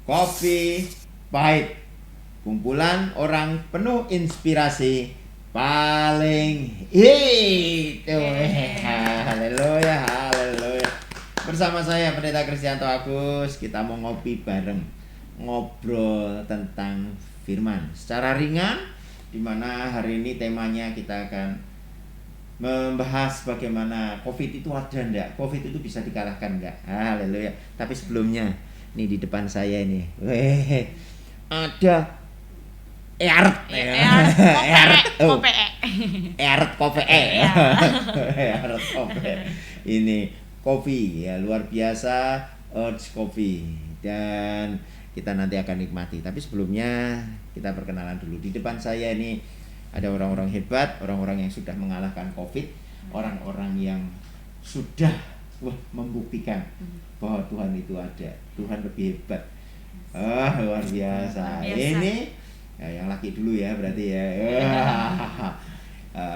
Kopi Pahit, kumpulan orang penuh inspirasi paling hit. Haleluya, haleluya. Bersama saya Pendeta Kristianto Agus, kita mau ngopi bareng, ngobrol tentang firman secara ringan, di mana hari ini temanya kita akan membahas bagaimana COVID itu ada enggak, COVID itu bisa dikalahkan enggak. Haleluya. Tapi sebelumnya, nih di depan saya ini, ada Eart Kope. Ini kopi ya, luar biasa, Urge Coffee, dan kita nanti akan nikmati. Tapi sebelumnya kita perkenalan dulu. Di depan saya ini ada orang-orang hebat, orang-orang yang sudah mengalahkan COVID, orang-orang yang sudah membuktikan bahwa Tuhan itu ada. Tuhan lebih hebat. Luar biasa. Ini ya, yang laki dulu ya berarti ya.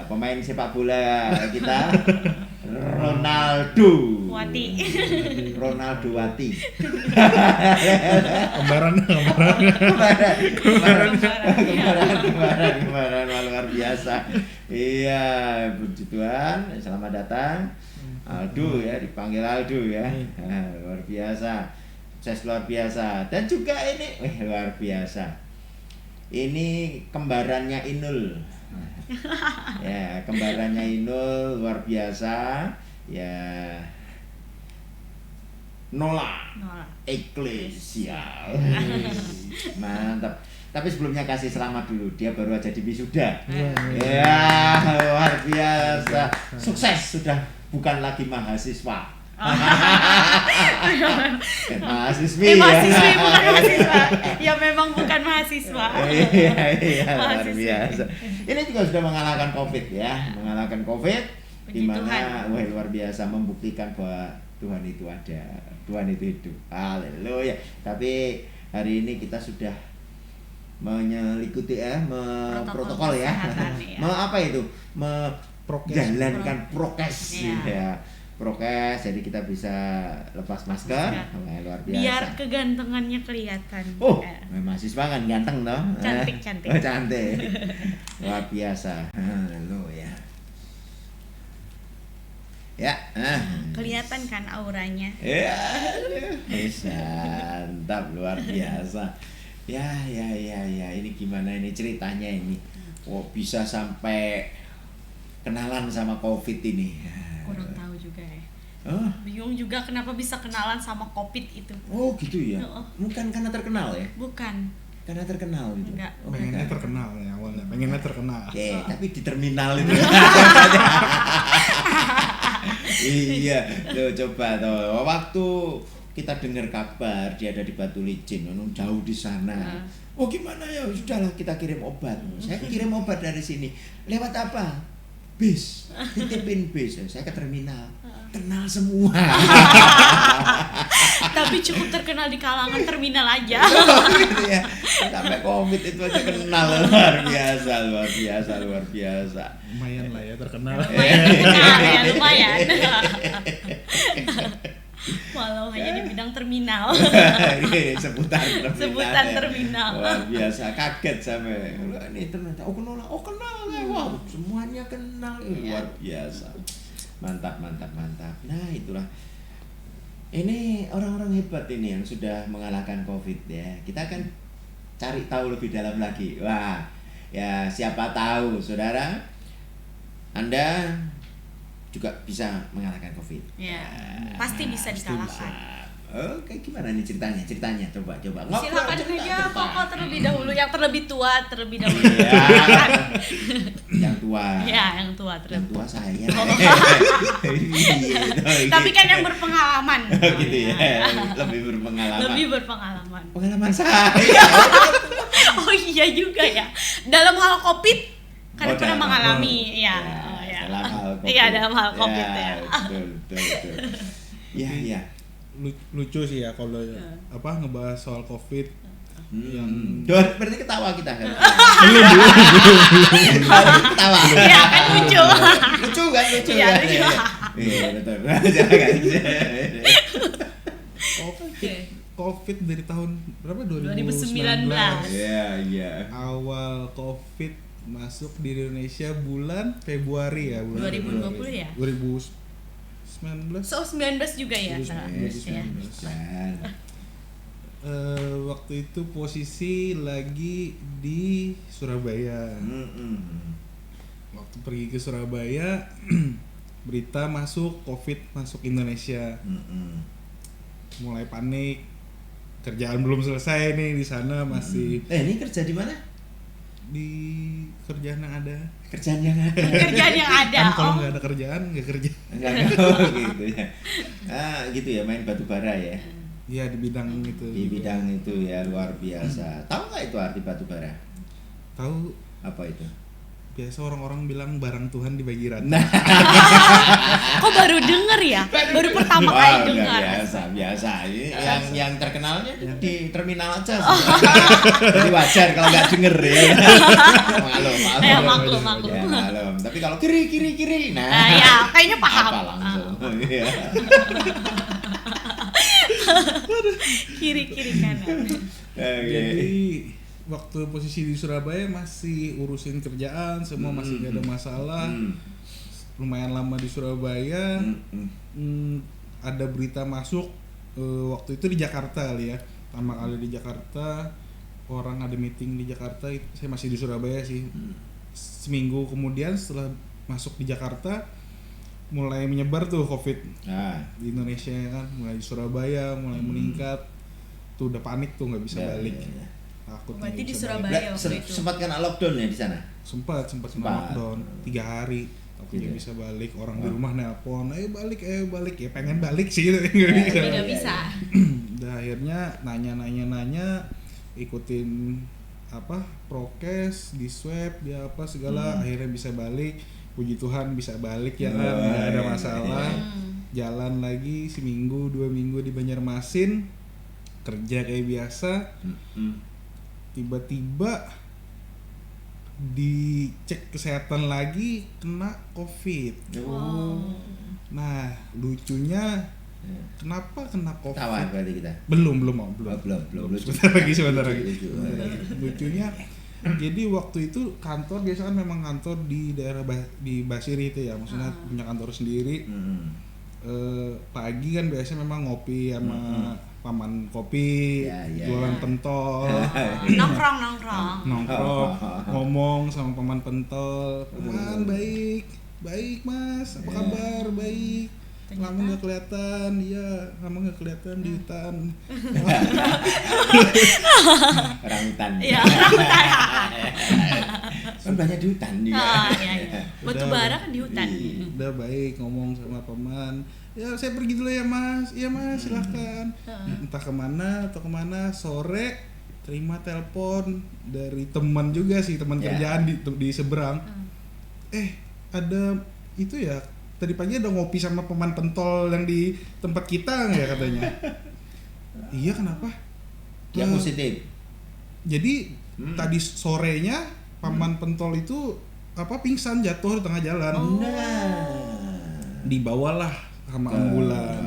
Pemain sepak bola kita Ronaldo Wati. Kembaran luar biasa. Iya, puji Tuhan, selamat datang Aldo ya, dipanggil Aldo ya. Luar biasa. Sukses luar biasa. Dan juga ini luar biasa. Ini kembarannya Inul. Ya, kembarannya Inul luar biasa. Ya, Nola Ecclesial. Mantap. Tapi sebelumnya kasih selamat dulu. Dia baru aja di wisuda. Ya, luar biasa. Sukses, sudah bukan lagi mahasiswa. Mahasiswi bukan mahasiswa. Ya memang bukan mahasiswa. Iya, luar biasa. Ini juga sudah mengalahkan COVID ya, mengalahkan COVID, di mana luar biasa membuktikan bahwa Tuhan itu ada, Tuhan itu hidup. Haleluya. Tapi hari ini kita sudah menyelikuti protokol ya. Apa itu? Menjalankan prokes ya. Prokes, jadi kita bisa lepas masker. Luar biasa. Biar kegantengannya kelihatan. Mahasiswa kan ganteng toh. Cantik. Cantik. Luar biasa. Haleluya. Ya, kelihatan kan auranya. Ya, mantap, luar biasa. Ya, ini gimana ini ceritanya ini? Bisa sampai kenalan sama COVID ini. Kurang tahu juga ya. Bingung juga kenapa bisa kenalan sama COVID itu. Oh gitu ya. Bukan karena terkenal ya? Bukan. Karena terkenal gitu. Enggak. Pengennya terkenal ya awalnya. Pengennya terkenal. Tapi di terminal itu. Iya, coba toh. Waktu kita dengar kabar dia ada di Batu Licin, jauh di sana. Gimana ya? Sudahlah kita kirim obat. Saya kirim obat dari sini. Lewat apa? Bis. Titipin bis. Saya ke terminal. Kenal semua. Tapi cukup terkenal di kalangan terminal aja. Gitu ya. Sampai COVID itu aja kenal. Luar biasa. Lumayan lah ya terkenal. Lumayan. Walau hanya di bidang terminal. Sebutan terminal. Luar biasa, kaget sampai. Ini ternyata kenal. Wow, semuanya kenal. Luar biasa. Mantap. Nah, itulah. Ini orang-orang hebat ini yang sudah mengalahkan COVID ya. Kita akan cari tahu lebih dalam lagi. Wah, ya siapa tahu saudara Anda juga bisa mengalahkan COVID. Ya, pasti bisa dikalahkan. Oke, gimana nih ceritanya? Coba. Silakan aja, Koko terlebih dahulu, yang terlebih tua terlebih dahulu. Yang tua. Ya, yang tua terlebih. Yang tua saya. Tapi kan yang berpengalaman. Gitu ya. Lebih berpengalaman. Pengalaman saya. Oh iya juga ya. Dalam hal COVID kan pernah mengalami ya. Dalam hal COVID ya. Betul. Iya. Lucu sih ya kalau ngebahas soal COVID. Berarti ketawa kita kan? Belum. Ketawa. Iya kan lucu. Lucu kan? Iya betul. COVID dari tahun berapa? 2019. Iya. Awal COVID masuk di Indonesia bulan Februari ya, bulan 2020 ya? 2019. So 19 juga ya. 2019. Waktu itu posisi lagi di Surabaya. Waktu pergi ke Surabaya berita masuk COVID masuk Indonesia. Mulai panik, kerjaan belum selesai nih di sana masih. Ini kerja di mana? Di kerjaan yang ada. Kerjaan yang ada. Kan kalau nggak ada kerjaan nggak kerja. Gitu ya. Gitu ya, main batu bara ya. Iya, di bidang itu. Di bidang itu ya, luar biasa. Tahu nggak itu arti batu bara? Tahu. Apa itu? Biasa orang-orang bilang barang Tuhan dibagi rata. Nah. Kok baru denger ya? Baru pertama kali dengar. Biasa. Ini yang terkenalnya di terminal aja. Jadi wajar kalau nggak denger ya. Maklum. Ya, maklum. Tapi kalau kiri. Nah, ya kayaknya paham. Apa langsung. Iya. Kiri kanan. Jadi waktu posisi di Surabaya masih urusin kerjaan, semua masih gak ada masalah. Lumayan lama di Surabaya. Ada berita masuk waktu itu di Jakarta kali ya. Pertama kali di Jakarta, orang ada meeting di Jakarta. Saya masih di Surabaya sih. Seminggu kemudian setelah masuk di Jakarta, mulai menyebar tuh COVID di Indonesia kan, mulai di Surabaya mulai meningkat. Tuh udah panik tuh, nggak bisa balik. Takut. Berarti di Surabaya waktu itu. Sempat kena lockdown ya di sana? Sempat lockdown 3 hari. Takutnya bisa balik, orang di rumah nelpon, ayo balik ya, pengen balik sih nggak bisa. Udah akhirnya nanya ikutin prokes, di swab, dia apa segala, akhirnya bisa balik. Puji Tuhan bisa balik ya kan, nggak ada masalah. Jalan lagi seminggu 2 minggu di Banjarmasin, kerja kayak biasa. Tiba-tiba dicek kesehatan lagi, kena COVID. Nah lucunya kenapa kena COVID? Tawa berarti kita. Belum. Sebentar lagi. Lucunya, jadi waktu itu kantor biasa kan memang kantor di daerah di Basiri itu ya, maksudnya punya kantor sendiri. Pagi kan biasa memang ngopi sama paman kopi, jualan pentol, nongkrong, ngomong sama paman pentol, paman baik mas, apa kabar, baik. Lama nggak kelihatan, lama nggak kelihatan di hutan. Orang hutan. Iya, orang hutan. Kan banyak di hutan juga. Iya. Batu bara kan di hutan. Udah baik, ngomong sama paman. Ya saya pergi dulu ya mas. Iya mas, silahkan. Entah kemana, sore terima telepon dari teman juga sih, teman kerjaan di seberang. Ada itu ya. Tadi pagi ada ngopi sama paman pentol yang di tempat kita nggak katanya. Iya kenapa? Yang positif. Jadi tadi sorenya paman pentol itu pingsan jatuh di tengah jalan. Dibawalah sama ambulan.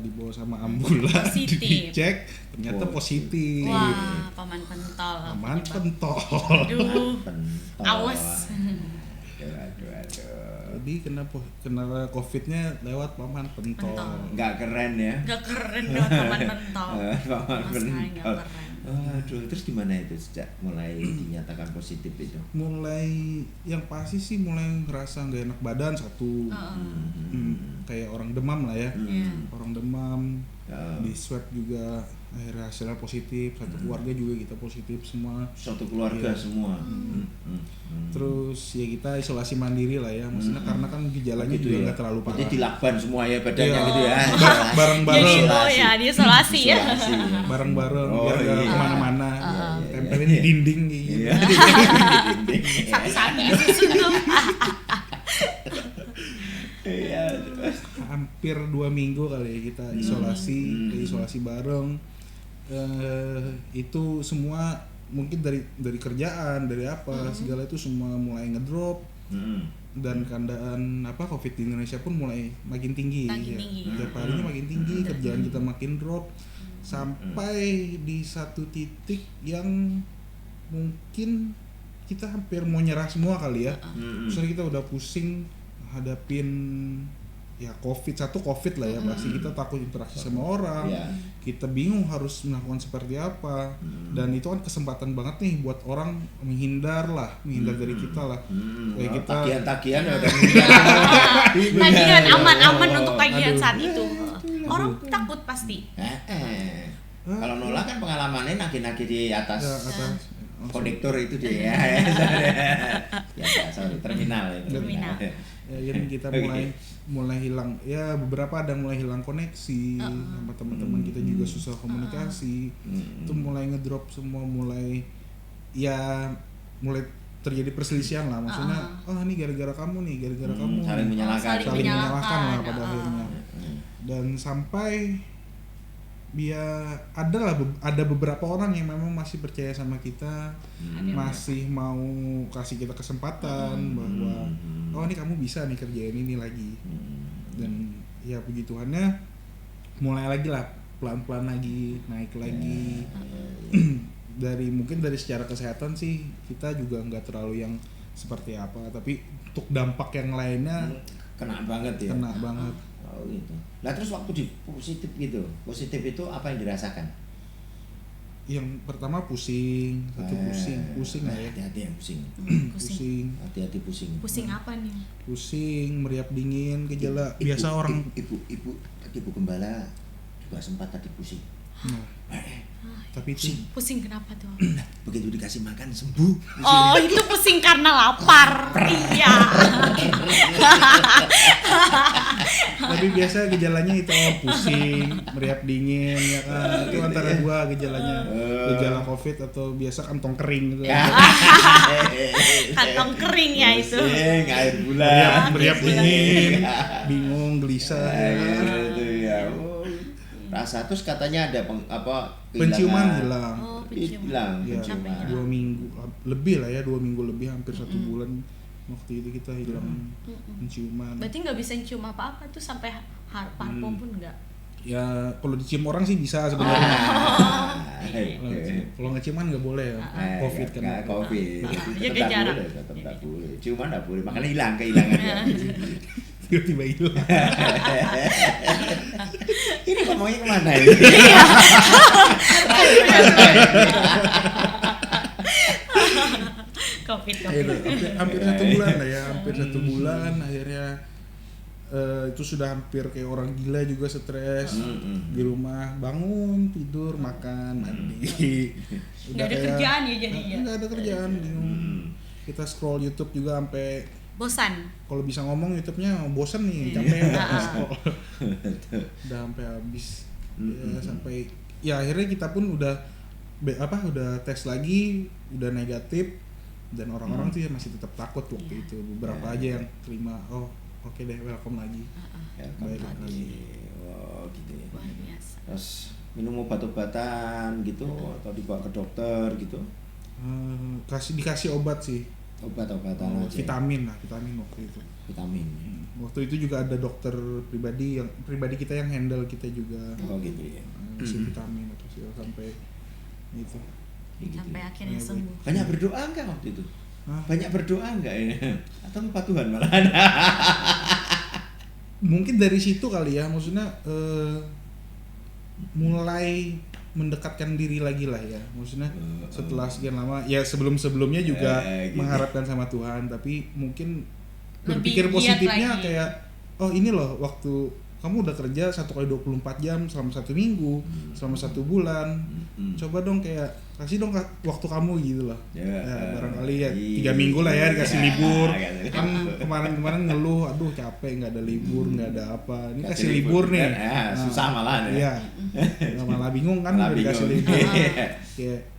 Dibawa sama ambulan. Dicek ternyata positif. Wah, paman pentol. Aduh. Awas. Jadi kena COVID-nya lewat paman pentol. Nggak keren ya? Nggak keren lewat paman pentol. Paman pentol. Keren. Terus gimana itu sejak mulai dinyatakan positif itu? Mulai yang pasti sih mulai ngerasa nggak enak badan satu. Kayak orang demam lah ya. Orang demam. Di swab juga akhirnya hasilnya positif, satu keluarga juga kita positif semua. Satu keluarga semua. Terus ya kita isolasi mandiri lah ya, maksudnya karena kan gejalanya gitu juga ya. nggak terlalu parah. Jadi dilakban semua ya badannya gitu ya. Bareng-bareng. Jadi di isolasi ya. Bareng-bareng biar nggak kemana-mana. Tempelin di dinding gitu. Satu-satu disusun. Hampir 2 minggu kali ya kita isolasi bareng. Itu semua mungkin dari kerjaan, dari apa segala itu semua mulai ngedrop. Dan keadaan COVID di Indonesia pun mulai makin tinggi. Tiap harinya makin tinggi, kerjaan kita makin drop sampai di satu titik yang mungkin kita hampir mau nyerah semua kali ya. Misalnya kita udah pusing hadapin ya COVID lah ya, pasti kita takut interaksi sama orang, kita bingung harus melakukan seperti apa, dan itu kan kesempatan banget nih buat orang menghindar dari kita lah. Kayak kita tagihan udah tagihan aman untuk tagihan saat itu. Orang takut pasti. Kalau nolak kan pengalamannya nagih-nagih di atas konektor itu dia terminal. Ya kita mulai hilang ya, beberapa ada mulai hilang koneksi sama teman-teman kita juga susah komunikasi. Itu mulai ngedrop semua, mulai terjadi perselisihan lah, maksudnya ini gara-gara kamu saling menyalahkan lah pada akhirnya. Dan sampai ada beberapa orang yang memang masih percaya sama kita, masih mau kasih kita kesempatan bahwa ini kamu bisa nih kerjain ini lagi. Dan ya puji Tuhannya mulai lagi lah, pelan-pelan lagi naik lagi. Mungkin dari secara kesehatan sih kita juga nggak terlalu yang seperti apa, tapi untuk dampak yang lainnya kena banget. Oh gitu. Nah terus waktu di positif itu apa yang dirasakan? Yang pertama pusing lah ya. Hati-hati yang pusing. Hati-hati pusing. Pusing apa nih? Pusing, meriap dingin, gejala biasa orang. Ibu gembala juga sempat tadi pusing. Tapi itu pusing kenapa tuh? Begitu dikasih makan sembuh. Oh, itu pusing karena lapar. Iya. Tapi biasa gejalanya itu pusing, meriap dingin ya kan. Itu antara dua gejalanya. Gejala COVID atau biasa kantong kering gitu. Kantong kering ya itu. Air bulan. Meriap dingin, bingung, gelisah. Rasa terus katanya ada penciuman hilang. Hilang. Ya, 2 minggu lebih lah ya, 2 minggu lebih, hampir 1 bulan waktu itu kita hilang penciuman. Berarti nggak bisa cium apa-apa tuh sampai parfum pun nggak? Ya kalau dicium orang sih bisa sebenarnya. Kalau ngecium kan nggak boleh ya. COVID kan. COVID. Jaga jarak. Tetap boleh. Ciuman nggak boleh, makanya kehilangan. Tiba-tiba hilang. Ini ngomongnya kemana ini? COVID. Hampir 1 bulan lah ya, hampir 1 bulan akhirnya itu sudah hampir kayak orang gila juga, stres di rumah, bangun tidur makan mandi. Nggak ada kerjaan ya jadinya. Nggak ada kerjaan, bingung. Kita scroll YouTube juga sampai bosan. Kalau bisa ngomong YouTube-nya bosan nih, capek udah sampai habis. Ya, sampai ya akhirnya kita pun udah tes lagi, udah negatif, dan orang-orang tuh ya masih tetap takut waktu itu. Beberapa aja yang terima, oke deh, welcome lagi. Welcome lagi. Wow, gitu ya. Luar biasa. Terus minum obat-obatan gitu atau dibawa ke dokter gitu? Dikasih obat sih. Obat-obatan aja. Vitamin waktu itu. Vitamin. Waktu itu juga ada dokter pribadi kita yang handle kita juga. Oh gitu ya. Kasih vitamin atau sampai itu. Sampai akhirnya sembuh. Banyak berdoa enggak waktu itu? Banyak berdoa enggak ya? Atau lupa Tuhan malah? Mungkin dari situ kali ya, maksudnya mulai mendekatkan diri lagi lah ya, maksudnya setelah sekian lama ya, sebelumnya juga gitu. Mengharapkan sama Tuhan, tapi mungkin berpikir positifnya kayak ini loh waktu kamu udah kerja 1 kali 24 jam selama 1 minggu, selama 1 bulan, coba dong kayak kasih dong waktu kamu gitu loh. Barangkali ya 3 minggu lah ya dikasih libur. Kan kemarin ngeluh, aduh capek, nggak ada libur, nggak ada apa. Ini kasih libur nih. Susah malah ya. Iya. Malah bingung kan udah dikasih libur.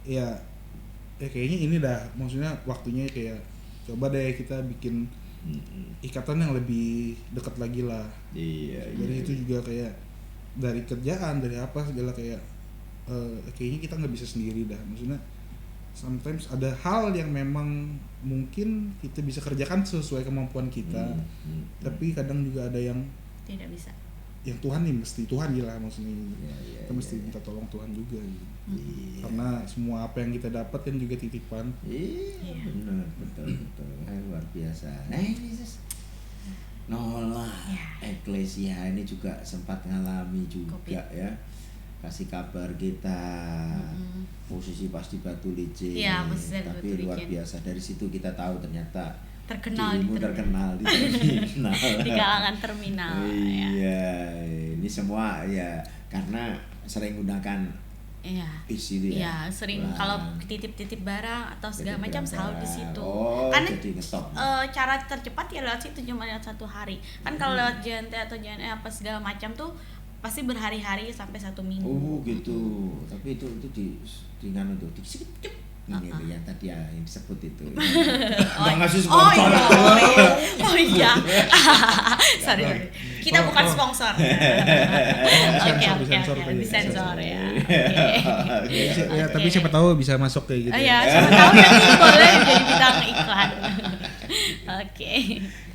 Ya kayaknya ini dah, maksudnya waktunya kayak coba deh kita bikin ikatan yang lebih dekat lagi lah. Dari itu juga kayak dari kerjaan, dari apa segala kayak kayaknya kita nggak bisa sendiri dah, maksudnya sometimes ada hal yang memang mungkin kita bisa kerjakan sesuai kemampuan kita, tapi kadang juga ada yang Tidak bisa. yang Tuhan nih mesti Tuhan gila maksudnya Iya, kita mesti minta tolong Tuhan juga gitu. Karena semua apa yang kita dapat kan juga titipan. Iya, benar, betul. Luar biasa. Nah ini Nola Eklesia ini juga sempat ngalami juga COVID. ya. Kasih kabar kita posisi pas di Batu Licin. Iya, posisi di Tapi Batu luar Licin. biasa, dari situ kita tahu ternyata Terkenal dirimu terkenal di terminal. di kalangan terminal. Ya. Iya, ini semua ya karena sering gunakan Iya. bis itu ya. Iya, sering Wah. kalau titip-titip barang atau segala Titip macam barang. selalu di situ. Oh, Karena jadi ngetop. cara tercepat ya lewat situ, cuma lewat 1 hari. Kan kalau lewat JNT atau JNE apa segala macam tuh pasti berhari-hari sampai 1 minggu. Oh gitu. Tapi itu di nganu tuh dikit-dikit. Ini tuh yang tadi yang disebut itu. Nggak ngasih sponsor. Oh iya. Sorry. Kita bukan sponsor. Oke, disensor ya. Ya, tapi siapa tahu bisa masuk kayak gitu. Iya, siapa tahu nanti boleh jadi bintang iklan. Oke.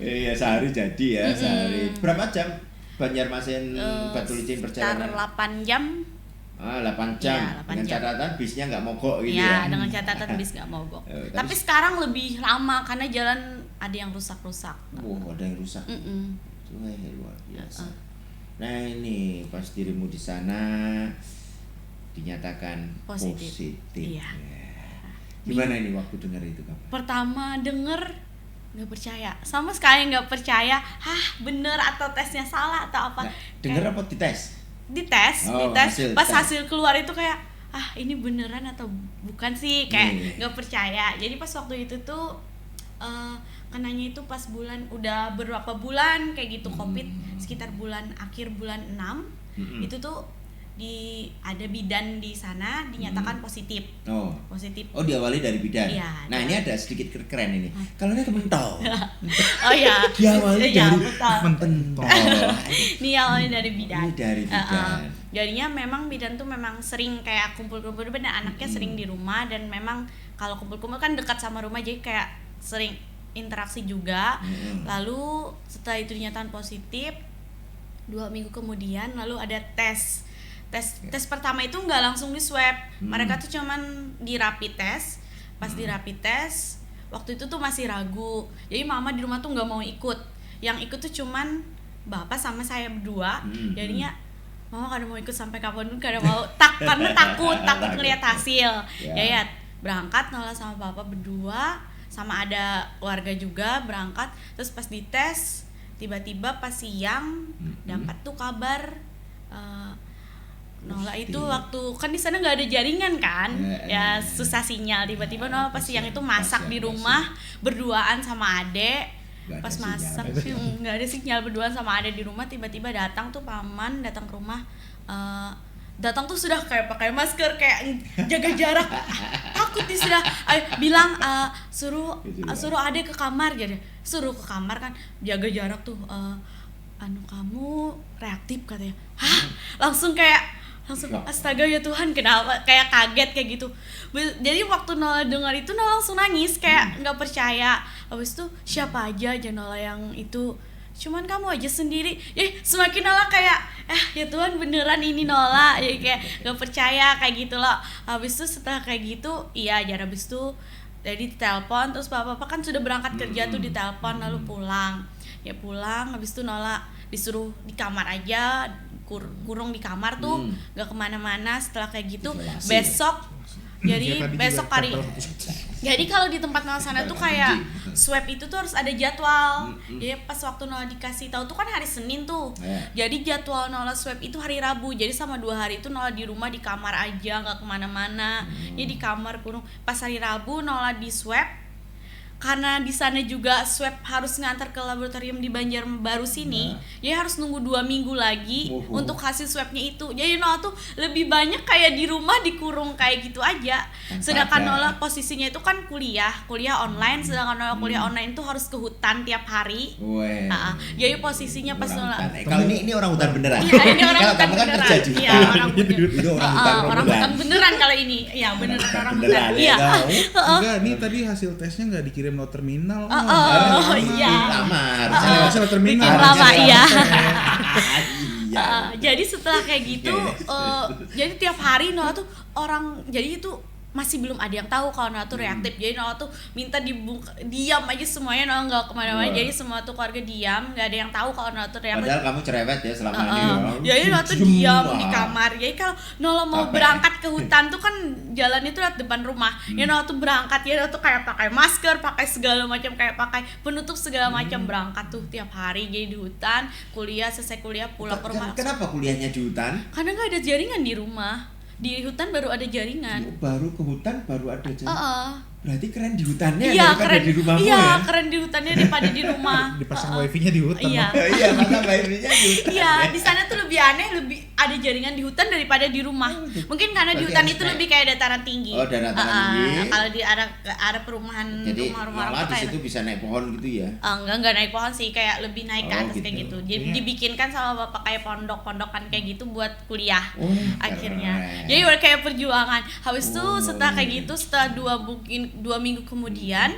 Iya, sehari jadi ya, sehari. Berapa jam Banjarmasin Batu Licin Sekitar perjalanan? 8 jam. 8 jam. Iya, 8 Dengan jam. catatan bisnya nggak mogok gitu Iya, ya. dengan catatan bis nggak mogok. Tapi Tapi sekarang lebih lama karena jalan ada yang rusak-rusak. ada yang rusak. Luar biasa. Nah ini pas dirimu di sana dinyatakan positif. Iya. Gimana ini waktu dengar itu kamu? Pertama denger nggak percaya, sama sekali nggak percaya. Bener atau tesnya salah atau apa? Nah, dengar apa dites? Dites, Oh, dites. hasil Pas tes. hasil keluar itu kayak ini beneran atau bukan sih, kayak nggak percaya. Jadi pas waktu itu tuh kenanya itu pas udah berapa bulan kayak gitu COVID, sekitar akhir bulan 6 itu tuh ada bidan di sana dinyatakan positif. Positif. Oh, diawali dari bidan. Iya, Nah, ini ada sedikit keren ini. Kalau ini mentol. Oh ya. Diawali Iya, dari betul. mentol. Ini awalnya dari bidan. Ini dari bidan. Jadinya memang bidan tuh memang sering kayak kumpul-kumpul dan anaknya sering di rumah, dan memang kalau kumpul-kumpul kan dekat sama rumah jadi kayak sering interaksi juga. Lalu setelah itu dinyatakan positif, 2 minggu kemudian lalu ada tes pertama itu nggak langsung di swab. Mereka tuh cuman di rapid test. Pas di rapid test waktu itu tuh masih ragu, jadi mama di rumah tuh nggak mau ikut. Yang ikut tuh cuman bapak sama saya berdua. Jadinya mama kada mau ikut sampai kapan pun, kada mau karena takut ngeliat hasil. Ya berangkat Nola sama bapak berdua, sama ada keluarga juga berangkat. Terus pas dites tiba-tiba pas siang dapat tuh kabar Nola itu waktu kan di sana nggak ada jaringan kan, ya susah sinyal. Tiba-tiba Nola pas siang itu masak di rumah berduaan sama adek. Pas masak nggak ada sinyal, berduaan sama adek di rumah. Tiba-tiba datang tuh paman, datang ke rumah. Datang tuh sudah kayak pakai masker, kayak jaga jarak. Takut nih sudah. Bilang suruh adek ke kamar, jadi suruh ke kamar kan, jaga jarak tuh. Kamu reaktif katanya. Langsung astaga ya Tuhan, kenapa kayak kaget kayak gitu. Jadi waktu Nola dengar itu Nola langsung nangis kayak nggak percaya. Habis itu siapa aja Nola yang itu, cuman kamu aja sendiri. Semakin Nola kayak ya Tuhan beneran ini Nola, ya kayak nggak percaya kayak gitu loh. Habis itu setelah kayak gitu habis itu jadi ditelepon, terus bapak kan sudah berangkat kerja tuh, ditelepon lalu pulang. Habis itu Nola disuruh di kamar aja, kurung di kamar tuh, nggak kemana-mana. Setelah kayak gitu besok jadi kalau di tempat Nola sana tuh kayak swab itu tuh harus ada jadwal. Jadi pas waktu Nola dikasih tahu tuh kan hari Senin tuh, jadi jadwal Nola swab itu hari Rabu. Jadi sama 2 hari itu Nola di rumah di kamar aja, nggak kemana-mana. Jadi di kamar kurung. Pas hari Rabu Nola di swab, karena di sana juga swab harus ngantar ke laboratorium di Banjarbaru sini, jadi harus nunggu 2 minggu lagi untuk hasil swabnya itu. Jadi Noah tuh lebih banyak kayak di rumah dikurung kayak gitu aja. Sedangkan Noah posisinya itu kan kuliah online, sedangkan Noah kuliah online itu harus ke hutan tiap hari. Jadi posisinya pas Noah. Kalau ini orang hutan beneran. Iya, ini orang kalau hutan kamu kan beneran. kerja juga. Iya, orang hutan. Itu orang hutan beneran kalau ini. Iya, beneran orang hutan. Iya. Enggak, nih tadi hasil tesnya nggak dikirim lewat terminal. Iya. Lama, harusnya lewat terminal. Bikin lama, iya. Iya. Jadi setelah kayak gitu, jadi tiap hari Noah tuh jadi itu masih belum ada yang tahu kalau Noah tuh reaktif. Jadi Noah tuh minta diam aja semuanya, Noah nggak kemana-mana. Jadi semua tuh keluarga diam, nggak ada yang tahu kalau Noah tuh reaktif. Padahal kamu cerewet ya selama ini. Jadi Noah tuh diam di kamar. Jadi kalau Noah mau berangkat ke hutan tuh kan jalan itu lewat depan rumah. Ya Noah tuh berangkat, ya Noah tuh kayak pakai masker, pakai segala macam, kayak pakai penutup segala macam, berangkat tuh tiap hari. Jadi di hutan, selesai kuliah pulang ke rumah. Kenapa kuliahnya di hutan? Karena nggak ada jaringan di rumah. Di hutan baru ada jaringan. Baru ke hutan baru ada jaringan. Berarti keren di hutannya iya, daripada keren, di rumahmu iya, ya? keren di hutannya daripada di rumah. Dipasang wifi-nya di hutan. Iya. Iya, pasang wifi-nya di hutan. Iya, di sana tuh lebih aneh, lebih ada jaringan di hutan daripada di rumah. Mungkin karena di hutan itu lebih kayak dataran tinggi. Oh, dataran tinggi. Kalau di arah perumahan, jadi rumah-rumah malah di kayak situ bisa naik pohon gitu ya? Enggak naik pohon sih, kayak lebih naik ke atas gitu. kayak gitu. Jadi dibikinkan sama bapak kayak pondok-pondokan kayak gitu buat kuliah. Akhirnya. Keren. Jadi udah kayak perjuangan. Habis itu setelah kayak gitu, setelah 2 minggu kemudian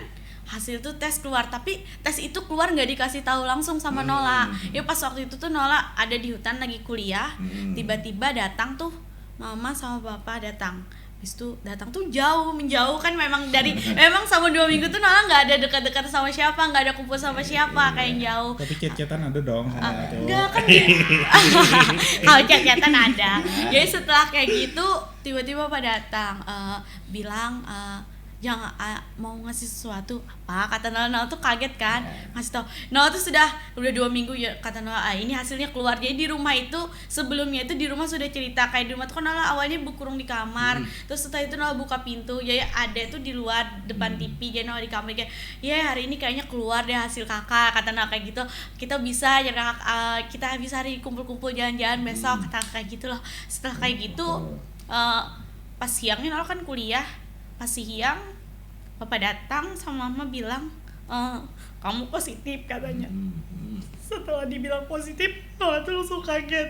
hasil tuh tes keluar, tapi tes itu keluar nggak dikasih tahu langsung sama Nola. Ya pas waktu itu tuh Nola ada di hutan lagi kuliah, tiba-tiba datang tuh mama sama bapak datang. Habis itu datang tuh menjauh kan, memang sama 2 minggu tuh Nola nggak ada dekat-dekat sama siapa, nggak ada kumpul sama siapa, kayak jauh. Tapi chat-chatan ada dong sama itu. Enggak kan. Kalau chat-chatan ada. Jadi setelah kayak gitu tiba-tiba pada datang bilang jangan mau ngasih sesuatu apa, kata Noah tuh kaget kan, ngasih tau Noah tuh udah 2 minggu ya, kata Noah ini hasilnya keluar. Jadi di rumah itu sebelumnya itu di rumah sudah cerita, kayak di rumah tuh kan Noah awalnya berkurung di kamar, terus setelah itu Noah buka pintu, jadi ada tuh di luar depan TV, jadi Noah di kamar kayak hari ini kayaknya keluar deh hasil kakak, kata Noah kayak gitu, kita bisa kita bisa hari kumpul-kumpul jalan-jalan besok, kata kayak gitu loh. Setelah kayak gitu pas siangnya Noah kan kuliah, pas siang papa datang sama mama bilang kamu positif katanya. Setelah dibilang positif Noah tuh langsung kaget.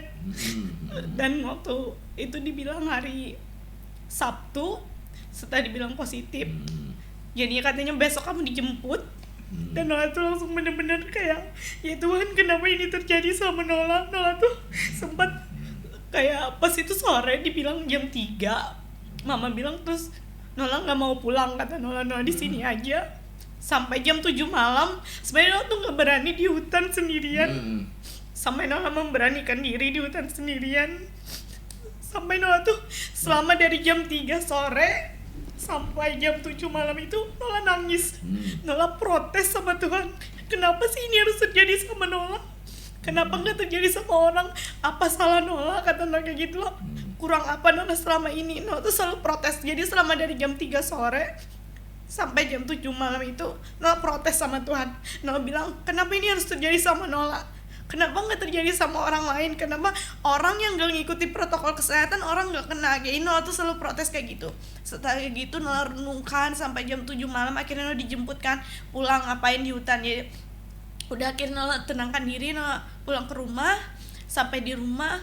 Dan waktu itu dibilang hari Sabtu, setelah dibilang positif jadinya katanya besok kamu dijemput. Dan Noah tuh langsung bener-bener kayak ya Tuhan, kenapa ini terjadi sama Noah. Noah tuh sempat kayak pas itu sore dibilang jam 3 mama bilang, terus Nola nggak mau pulang, kata Nola di sini aja sampai jam 7 malam. Sebenarnya Nola tuh nggak berani di hutan sendirian, sampai Nola memberanikan diri di hutan sendirian. Sampai Nola tuh selama dari jam 3 sore sampai jam 7 malam itu Nola nangis. Nola protes sama Tuhan, kenapa sih ini harus terjadi sama Nola? Kenapa nggak terjadi sama orang? Apa salah Nola? Kata Nola kayak gitu loh. Kurang apa Nola selama ini? Nola tuh selalu protes. Jadi selama dari jam 3 sore sampai jam 7 malam itu Nola protes sama Tuhan. Nola bilang, kenapa ini harus terjadi sama Nola? Kenapa nggak terjadi sama orang lain? Kenapa orang yang nggak ngikuti protokol kesehatan orang nggak kena? Jadi Nola tuh selalu protes kayak gitu. Setelah kayak gitu Nola renungkan sampai jam 7 malam. Akhirnya Nola dijemput kan pulang, ngapain di hutan. Jadi udah akhirnya Nola tenangkan diri, Nola pulang ke rumah. Sampai di rumah,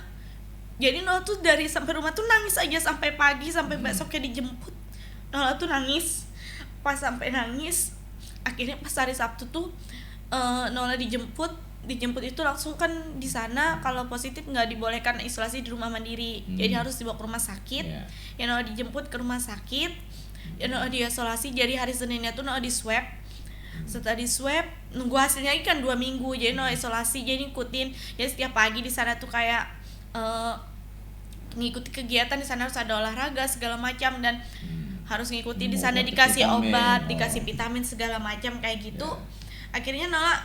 jadi Nola tuh dari sampai rumah tuh nangis aja sampai pagi, sampai besoknya dijemput. Nola tuh nangis, pas sampai nangis, akhirnya pas hari Sabtu tuh Nola dijemput itu langsung kan di sana kalau positif nggak dibolehkan isolasi di rumah mandiri, jadi harus dibawa ke rumah sakit. Ya Nola dijemput ke rumah sakit, ya Nola diisolasi. Jadi hari Seninnya tuh Nola di swab. Setelah di swab nunggu hasilnya kan 2 minggu, jadi Nola isolasi. Jadi ngikutin, jadi setiap pagi di sana tuh kayak ngikuti kegiatan di sana, harus ada olahraga segala macam, dan harus ngikuti di sana, dikasih obat, dikasih vitamin segala macam kayak gitu. Akhirnya Nola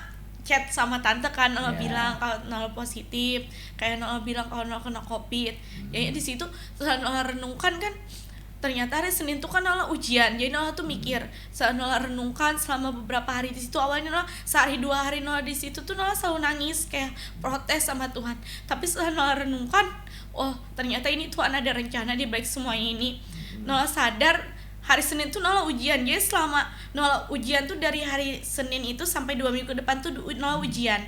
chat sama tante kan, Nola bilang kalau Nola positif, kayak Nola bilang kalau Nola kena COVID. Jadi di situ setelah Nola renungkan kan, ternyata hari Senin tuh kan Nola ujian. Jadi Nola tuh mikir, saat Nola renungkan selama beberapa hari di situ, awalnya Nola sehari 2 hari Nola di situ tuh Nola selalu nangis kayak protes sama Tuhan. Tapi setelah Nola renungkan, oh ternyata ini Tuhan ada rencana di balik semua ini. Nola sadar hari Senin tuh Nola ujian. Jadi selama Nola ujian tuh dari hari Senin itu sampai 2 minggu ke depan tuh Nola ujian.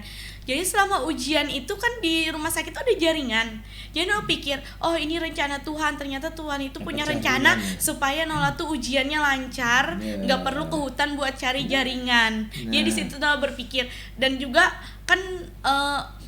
Jadi selama ujian itu kan di rumah sakit tuh ada jaringan. Jadi Nola pikir, oh ini rencana Tuhan. Ternyata Tuhan itu punya rencana supaya Nola tuh ujiannya lancar, nggak perlu ke hutan buat cari jaringan. Jadi di situ Nola berpikir. Dan juga kan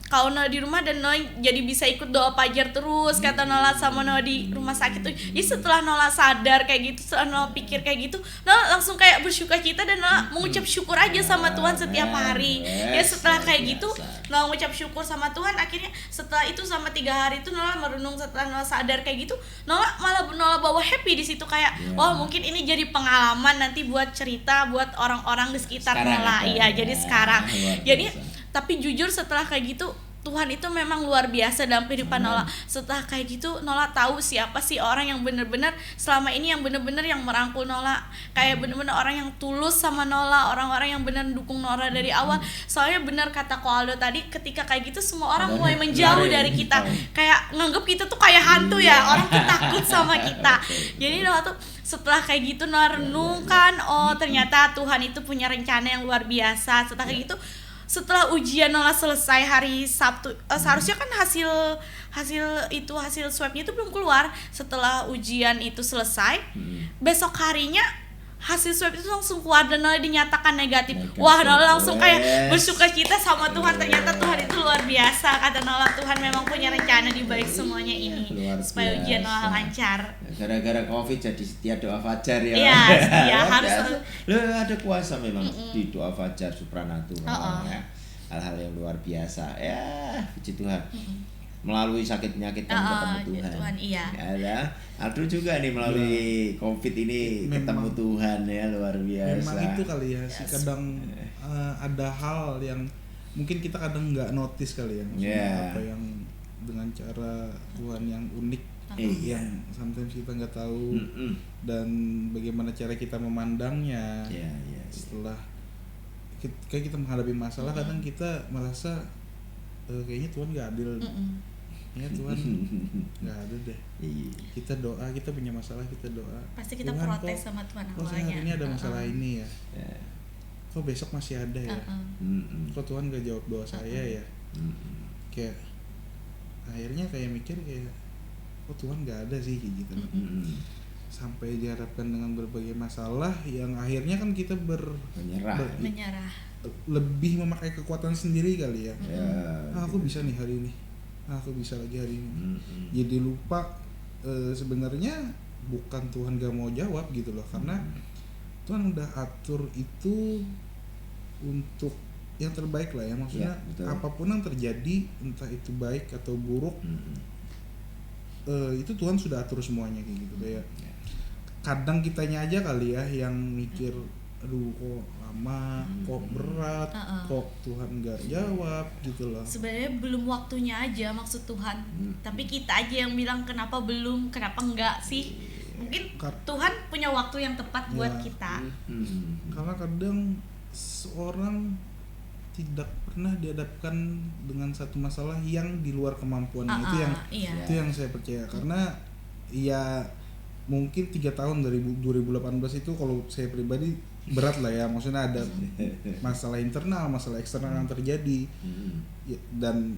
kalau Nola di rumah dan Nola jadi bisa ikut doa pajar terus, kata Nola sama Nola di rumah sakit tuh. Jadi setelah Nola sadar kayak gitu, setelah Nola pikir kayak gitu, Nola langsung kayak bersukacita dan Nola mengucap syukur aja sama Tuhan setiap hari. Ya setelah kayak gitu Nola mengucap syukur sama Tuhan. Akhirnya setelah itu sama 3 hari itu Nola merenung, setelah Nola sadar kayak gitu, Nola malah Nola bawa happy di situ kayak oh mungkin ini jadi pengalaman nanti buat cerita buat orang-orang di sekitar Nola. Iya, jadi sekarang. Jadi tapi jujur setelah kayak gitu Tuhan itu memang luar biasa dalam kehidupan Nola. Setelah kayak gitu Nola tahu siapa sih orang yang benar-benar selama ini yang benar-benar yang merangkul Nola, kayak benar-benar orang yang tulus sama Nola, orang-orang yang benar dukung Nola dari awal. Soalnya benar kata Ko Aldo tadi, ketika kayak gitu semua orang mulai menjauh dari kita, kayak nganggep kita tuh kayak hantu ya, orang tuh takut sama kita. Jadi Nola tuh setelah kayak gitu Nola renungkan, oh ternyata Tuhan itu punya rencana yang luar biasa. Setelah kayak gitu, setelah ujian Nola selesai hari Sabtu, seharusnya kan hasil swabnya itu belum keluar. Setelah ujian itu selesai, besok harinya hasil swab itu langsung keluar dan Nola dinyatakan negatif. Wah, Nola langsung kayak bersukacita sama Tuhan. Ternyata Tuhan itu luar biasa. Kata Nola, Tuhan memang punya rencana di balik semuanya ini supaya ujian Nola lancar. Gara-gara COVID jadi setia doa fajar ya. Iya, setia harus. Loh, ada kuasa memang di doa fajar supranatural ya. Hal-hal yang luar biasa. Ya, puji Tuhan. Melalui sakit penyakit kan ketemu Tuhan. Iya. Ada Aldo juga nih melalui COVID ini ketemu Tuhan ya, luar biasa. Memang itu kali ya, sih kadang ada hal yang mungkin kita kadang nggak notice kali ya, apa yang dengan cara Tuhan yang unik, yang sometimes kita nggak tahu dan bagaimana cara kita memandangnya. Setelah kayak kita menghadapi masalah, kadang kita merasa kayaknya Tuhan nggak adil. Ya Tuhan nggak ada deh. Kita doa, kita punya masalah, kita doa. Pasti kita Tuhan, protes sama Tuhan awalnya. Kok hari ini ada masalah ini ya? Kok besok masih ada ya? Kok Tuhan nggak jawab doa saya ya? Kayak akhirnya kayak mikir kayak, kok Tuhan nggak ada sih gitu. Sampai dihadapkan dengan berbagai masalah yang akhirnya kan kita menyerah. Lebih memakai kekuatan sendiri kali ya. Aku bisa nih hari ini. Aku bisa lagi hari ini. Jadi lupa sebenarnya bukan Tuhan gak mau jawab gitu loh, karena Tuhan udah atur itu untuk yang terbaik lah ya, maksudnya apapun yang terjadi, entah itu baik atau buruk, itu Tuhan sudah atur semuanya kayak gitu. Kayak kadang kitanya aja kali ya yang mikir, aduh kok lama, kok berat, kok Tuhan nggak jawab gitu loh. Sebenarnya belum waktunya aja maksud Tuhan, tapi kita aja yang bilang kenapa belum, kenapa enggak sih? Mungkin Tuhan punya waktu yang tepat buat kita. Karena kadang seorang tidak pernah dihadapkan dengan satu masalah yang di luar kemampuannya. Itu yang saya percaya, karena ya mungkin 3 tahun dari 2018 itu kalau saya pribadi berat lah ya, maksudnya ada masalah internal, masalah eksternal yang terjadi ya, dan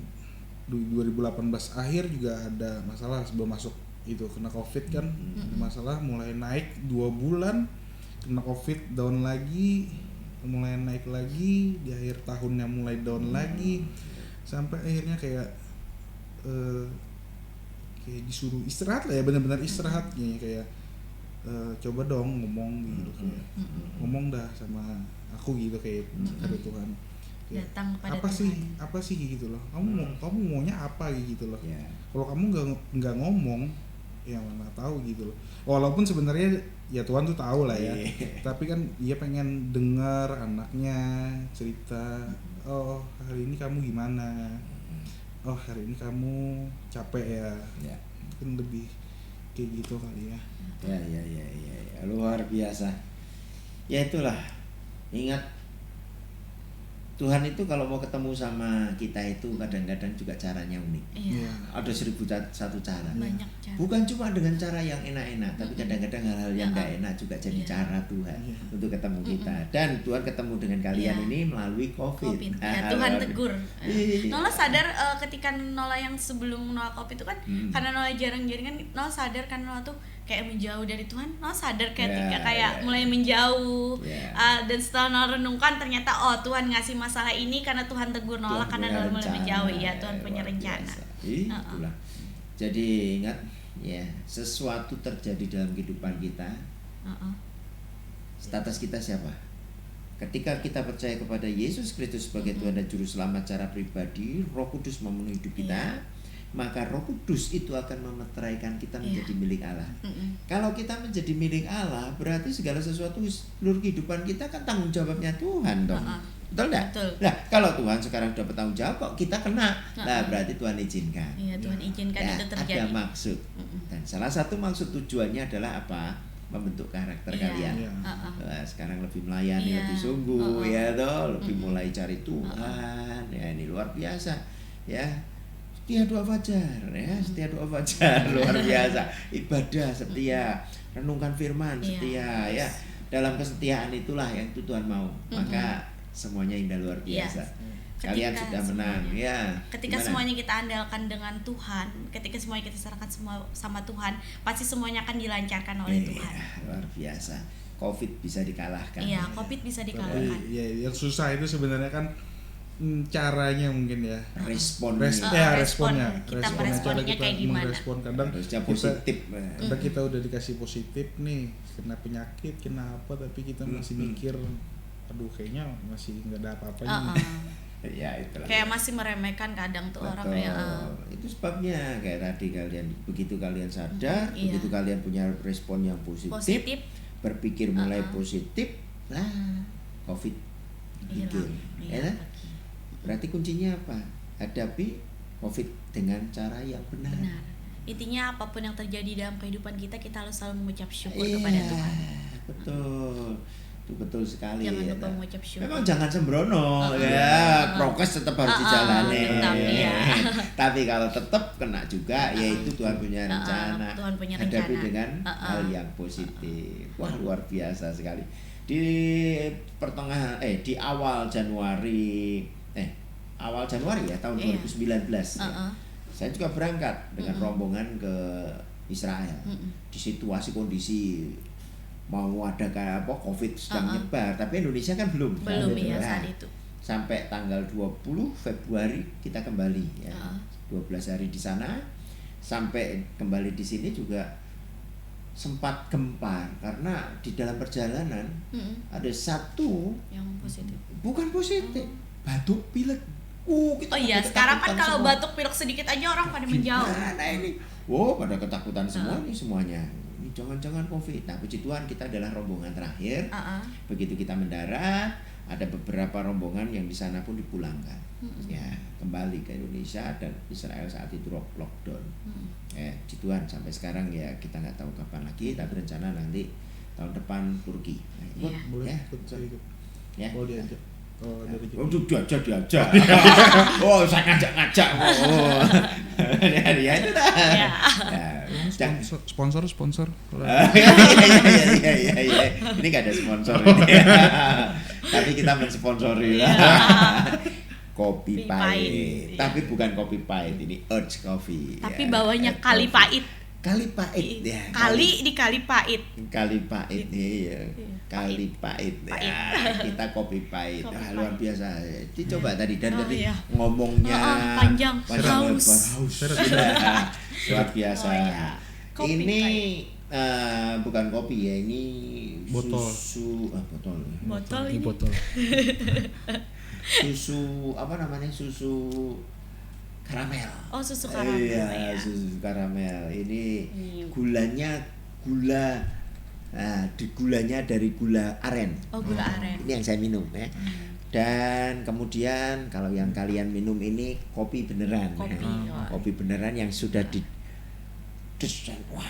2018 akhir juga ada masalah sebelum masuk itu kena COVID kan, masalah mulai naik 2 bulan, kena COVID down lagi, mulai naik lagi, di akhir tahunnya mulai down lagi, sampai akhirnya kayak disuruh istirahat lah ya, benar-benar istirahat kayak coba dong ngomong gitu, kayak ngomong dah sama aku gitu, kayak kata Tuhan kayak, datang kepada apa sih gitu loh, kamu maunya apa gitu loh. Kalau kamu nggak ngomong ya mana tahu gitu loh, walaupun sebenarnya ya Tuhan tuh tahu lah ya, tapi kan dia pengen dengar anaknya cerita, oh hari ini kamu gimana, oh hari ini kamu capek ya, kan lebih kayak gitu kali ya. Ya, luar biasa. Ya itulah, ingat Tuhan itu kalau mau ketemu sama kita itu kadang-kadang juga caranya unik. Iya. Ada 1001 cara. Banyak cara. Bukan cuma dengan cara yang enak-enak, tapi kadang-kadang hal-hal yang gak enak juga jadi cara Tuhan untuk ketemu kita. Dan Tuhan ketemu dengan kalian ini melalui COVID. Ya, Tuhan tegur. Nola sadar ketika Nola yang sebelum Nola COVID itu kan karena Nola jarang jaringan, Nola sadar kan Nola tuh kayak menjauh dari Tuhan. Nola sadar kayak mulai menjauh. Dan setelah Nola renungkan ternyata Tuhan ngasih masalah ini karena Tuhan tegur Nola karena Nola mulai menjauh. Ya, Tuhan punya rencana. Itulah. Jadi ingat ya, sesuatu terjadi dalam kehidupan kita. Status kita siapa? Ketika kita percaya kepada Yesus Kristus sebagai Tuhan dan Juru Selamat secara pribadi, Roh Kudus memenuhi hidup kita, maka Roh Kudus itu akan memeteraikan kita menjadi milik Allah. Kalau kita menjadi milik Allah, berarti segala sesuatu seluruh kehidupan kita kan tanggung jawabnya Tuhan dong. Betul enggak? Betul. Nah, kalau Tuhan sekarang sudah bertanggung jawab kok kita kena. Nah, berarti Tuhan izinkan. Iya, Tuhan izinkan itu terjadi. Ada maksud. Dan salah satu maksud tujuannya adalah apa? Membentuk karakter kalian. Nah, sekarang lebih melayani, lebih sungguh, ya toh, lebih mulai cari Tuhan. Ya, ini luar biasa. Ya. Setia doa fajar, ya, setia doa fajar luar biasa. Ibadah setia, renungkan firman setia, ya. Dalam kesetiaan itulah yang Tuhan mau. Maka semuanya indah luar biasa. Kalian sudah menang, ya. Ketika semuanya kita andalkan dengan Tuhan, ketika semuanya kita serahkan semua sama Tuhan, pasti semuanya akan dilancarkan oleh Tuhan. Luar biasa. COVID bisa dikalahkan. Iya, COVID bisa dikalahkan. Iya, yang susah itu sebenarnya kan caranya mungkin ya. Responnya. Responnya. Kita meresponnya kayak gimana? Merespon kadang harusnya positif. Kadang kita udah dikasih positif nih, kena penyakit, kena apa, tapi kita masih mikir, aduh kayaknya masih nggak ada apa-apanya. Ya itulah. Kayak masih meremehkan kadang tuh orang ya. Itu sebabnya kayak tadi begitu kalian sadar, begitu kalian punya respon yang positif. Berpikir mulai positif, COVID hilang. Ya, berarti kuncinya apa? Hadapi COVID dengan cara yang benar. Intinya apapun yang terjadi dalam kehidupan kita harus selalu mengucap syukur kepada Tuhan. Betul. Itu betul sekali. Jangan lupa mengucap syukur. Memang jangan sembrono ya, prokes tetap harus dijalani. Tapi kalau tetap kena juga, yaitu Tuhan punya rencana. Tuhan punya hadapi rencana dengan hal yang positif. Wah, luar biasa sekali. Di pertengahan di awal Januari ya tahun 2019 ya. Saya juga berangkat dengan rombongan ke Israel. Di situasi kondisi mau ada kayak apa COVID sedang nyebar, tapi Indonesia kan belum ya saat itu. Sampai tanggal 20 Februari kita kembali ya. 12 hari di sana, sampai kembali di sini juga sempat gempar karena di dalam perjalanan ada satu yang positif. Bukan positif, batuk pilek. Sekarang kan kalau batuk pilek sedikit aja orang pada menjauh. Nah ini, pada ketakutan semua nih semuanya. Ini jangan-jangan COVID. Nah, puji Tuhan kita adalah rombongan terakhir. Begitu kita mendarat, ada beberapa rombongan yang di sana pun dipulangkan. Ya, kembali ke Indonesia, dan Israel saat itu lockdown. Puji Tuhan sampai sekarang ya kita nggak tahu kapan lagi, tapi rencana nanti tahun depan Turki. Nah, boleh ikut, saya ikut. Ya. Boleh diajak. Diajak. Saya ngajak. Ya itu dah. Sponsor. Iya. Ini nggak ada sponsor ini. Tapi kita mensponsori lah. Kopi pahit. Tapi bukan kopi pahit, ini Urge Coffee. Tapi bawahnya kali pahit. Kali pahit ya. Kali pahit. Kali pahit nih ya. Kali pahit. Ya, kita kopi pahit. Luar biasa. Dicoba tadi dan tadi ngomongnya panjang haus. Luar biasa. Ini bukan kopi ya, ini botol. Susu Ini botol. Susu apa namanya? Susu karamel. Susu karamel. Iya, susu karamel. Ini gulanya gulanya dari gula aren. Gula aren. Ini yang saya minum ya. Dan kemudian kalau yang kalian minum ini kopi beneran. Kopi beneran yang sudah Des, wah,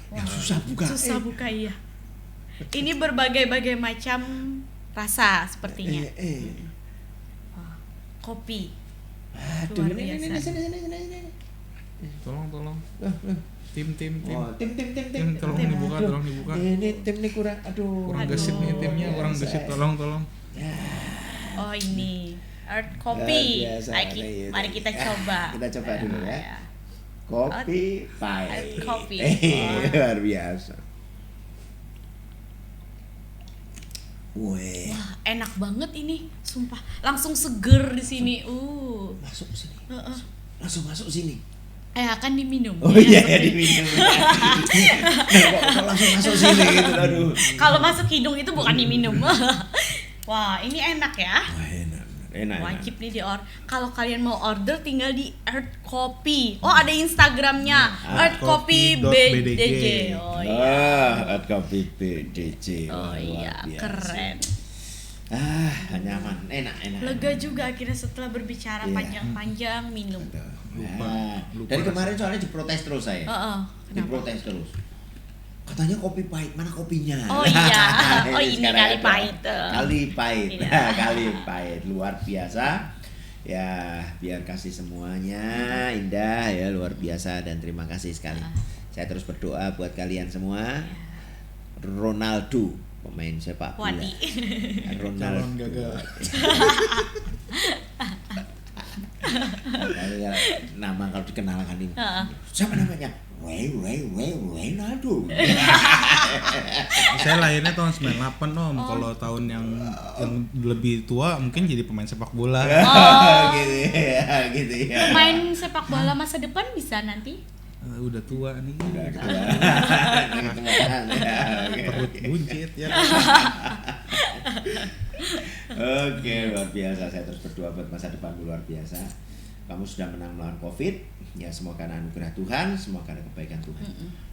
Wah, susah buka. Susah buka iya. Ini berbagai-bagai macam rasa sepertinya. Wah, kopi. Aduh, Luar ini, biasa. sini. Tolong. Loh. Tim. Oh, tim. Tolong dibuka, tolong dibuka. Ini tim nih kurang, aduh. Kurang Aduh. gesit nih timnya, kurang Biasa. gesit. Tolong. Oh ini Earth Coffee. Luar biasa, nih. Mari kita coba. Kita coba dulu ya. Ya. Kopi pahit. Earth Coffee. Luar biasa. Weh. Wah, enak banget ini, sumpah. Langsung seger di sini. Masuk sini. Heeh. Langsung masuk sini. Akan diminum. Oh iya, diminum. Kok langsung masuk sini gitu, aduh. Kalau masuk hidung itu bukan diminum. Wah, ini enak ya. Wah, enak. Wajib nih kalau kalian mau order tinggal di Earth Coffee. Oh, ada Instagramnya earthcoffee.bdj. Oh iya. Kopi BDJ. Oh iya, keren. Nyaman, enak. Lega juga akhirnya setelah berbicara Iya. panjang-panjang minum. Lupa Dari kemarin soalnya diprotes terus saya. Kenapa? Diprotes terus. Katanya kopi pahit, mana kopinya? Oh iya. Oh ini sekarang kali ada. pahit. Kali pahit. Iya. Kali pahit, luar biasa. Ya, biar kasih semuanya indah ya, luar biasa dan terima kasih sekali. Saya terus berdoa buat kalian semua. Ronaldo, pemain sepak bola. Wadi. Calon gagal. Nama kalau dikenalkan ini. Siapa namanya? Ronaldo. Saya lahirnya tahun 98 Om. Kalau tahun yang lebih tua mungkin jadi pemain sepak bola. gitu ya. Pemain sepak bola masa depan bisa nanti. Udah tua nih. Perut buncit ya. Oke, luar biasa. Saya terus berdoa buat masa depan luar biasa. Kamu sudah menang melawan COVID. Ya, semua karena anugerah Tuhan, semua karena kebaikan Tuhan.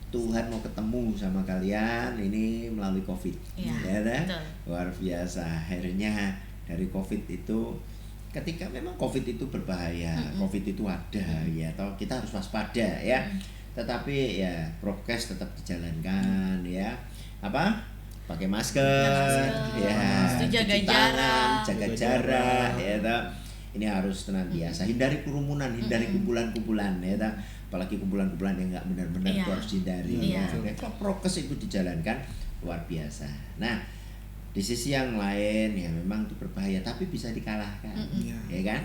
Tuhan mau ketemu sama kalian ini melalui COVID. Iya, kan? betul. Luar biasa. Akhirnya dari COVID itu, ketika memang COVID itu berbahaya, COVID itu ada ya, atau kita harus waspada ya. Tetapi ya prokes tetap dijalankan ya. Apa? Pakai masker, ya, jaga cuci jarak, tangan, jaga jarak, ya toh. Ini harus senantiasa hindari kerumunan, hindari kumpulan-kumpulan, ya toh. Apalagi kumpulan-kumpulan yang nggak benar-benar itu harus dihindari. Iya. Ya. Kalau prokes itu dijalankan luar biasa. Nah, di sisi yang lain ya memang itu berbahaya, tapi bisa dikalahkan, ya kan?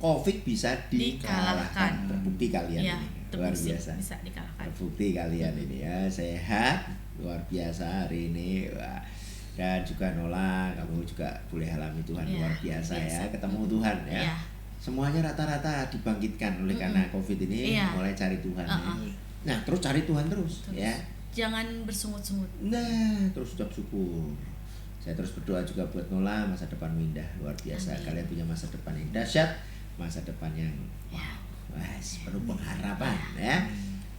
COVID bisa dikalahkan. Terbukti kalian Iya, ini luar biasa. Bisa dikalahkan. Terbukti kalian ini ya, sehat luar biasa hari ini. Wah. Dan juga Nola, kamu juga boleh alami Tuhan Iya, luar biasa ya, biasa. ketemu Tuhan ya. Iya. Semuanya rata-rata dibangkitkan oleh karena COVID ini, Iya. mulai cari Tuhan. Ya. Nah, terus cari Tuhan terus. Ya. Jangan bersungut-sungut. Nah, terus ucap syukur. Saya terus berdoa juga buat Nola, masa depanmu indah luar biasa. Amin. Kalian punya masa depan yang dahsyat, masa depan yang penuh pengharapan ya.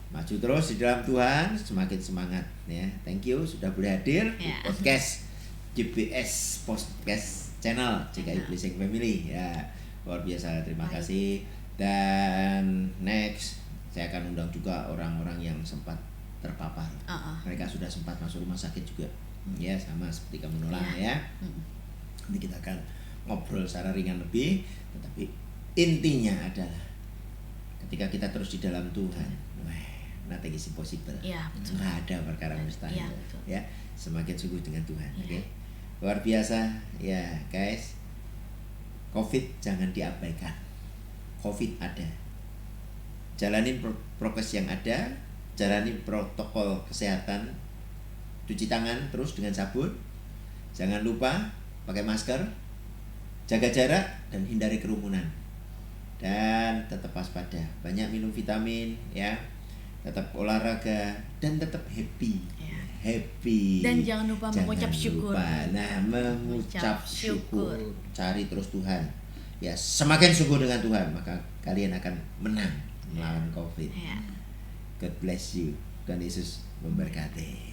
Maju terus di dalam Tuhan, semakin semangat ya. Thank you sudah boleh hadir di Ya. podcast GPS Podcast Channel CKI Blessing Family ya. Luar biasa, terima kasih. Dan next saya akan undang juga orang-orang yang sempat terpapar. Mereka sudah sempat masuk rumah sakit juga. Ya, sama seperti kamu Nola ya. Nanti kita akan ngobrol secara ringan lebih, tetapi intinya adalah ketika kita terus di dalam Tuhan, nothing is impossible. Iya, betul. Nggak ada perkara mustahil. Iya, betul. Ya, semakin sungguh dengan Tuhan. Iya. Oke. Luar biasa ya, guys. COVID jangan diabaikan. COVID ada. Jalanin prokes yang ada, jalani protokol kesehatan, cuci tangan terus dengan sabun, jangan lupa pakai masker, jaga jarak dan hindari kerumunan, dan tetap waspada, banyak minum vitamin ya, tetap olahraga dan tetap happy Ya. happy Dan jangan lupa mengucap syukur. nah mengucap syukur, Syukur. cari terus Tuhan ya, semakin sungguh dengan Tuhan maka kalian akan menang melawan COVID. Ya. God bless you. Tuhan Yesus memberkati.